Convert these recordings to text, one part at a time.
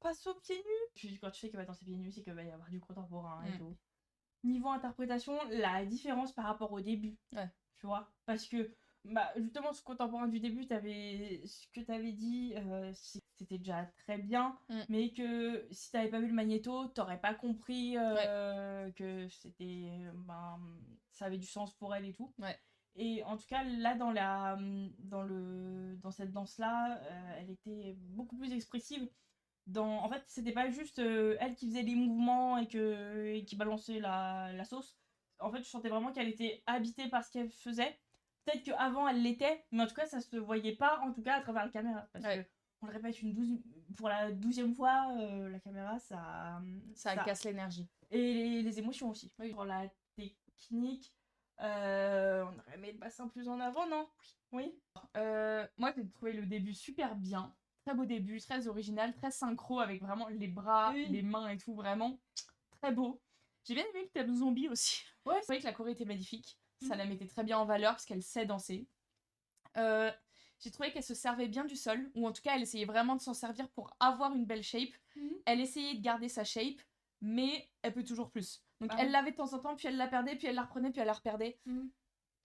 pas saut pieds nus. Puis quand tu sais qu'elle va danser pieds nus, c'est qu'il va y avoir du contemporain et Mm. tout. Niveau interprétation, la différence par rapport au début. Ouais. Tu vois, parce que bah, justement, ce contemporain du début, ce que t'avais dit, c'était déjà très bien, Mm. mais que si t'avais pas vu le magnéto, t'aurais pas compris que c'était, ça avait du sens pour elle et tout. Ouais. Et en tout cas, là, dans cette danse-là, elle était beaucoup plus expressive. En fait, c'était pas juste elle qui faisait les mouvements et qui balançait la sauce. En fait, je sentais vraiment qu'elle était habitée par ce qu'elle faisait. Peut-être qu'avant, elle l'était, mais en tout cas, ça se voyait pas, en tout cas, à travers la caméra. Parce que, on le répète pour la 12e fois, la caméra, Ça casse l'énergie. Et les émotions aussi. Oui. Pour la technique, on aurait mis le bassin plus en avant, non? Oui. Moi, j'ai trouvé le début super bien. Très beau début, très original, très synchro avec vraiment les bras, les mains et tout, vraiment très beau. J'ai bien aimé le thème zombie aussi. Ouais, c'est vrai que la choré était magnifique. Ça la mettait très bien en valeur parce qu'elle sait danser. J'ai trouvé qu'elle se servait bien du sol, ou en tout cas, elle essayait vraiment de s'en servir pour avoir une belle shape. Elle essayait de garder sa shape, mais elle peut toujours plus. Donc elle l'avait de temps en temps, puis elle la perdait, puis elle la reprenait, puis elle la reperdait.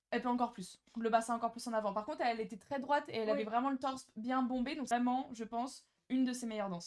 Elle peut encore plus. Le bassin encore plus en avant. Par contre, elle était très droite et elle avait vraiment le torse bien bombé. Donc vraiment, je pense, une de ses meilleures danses.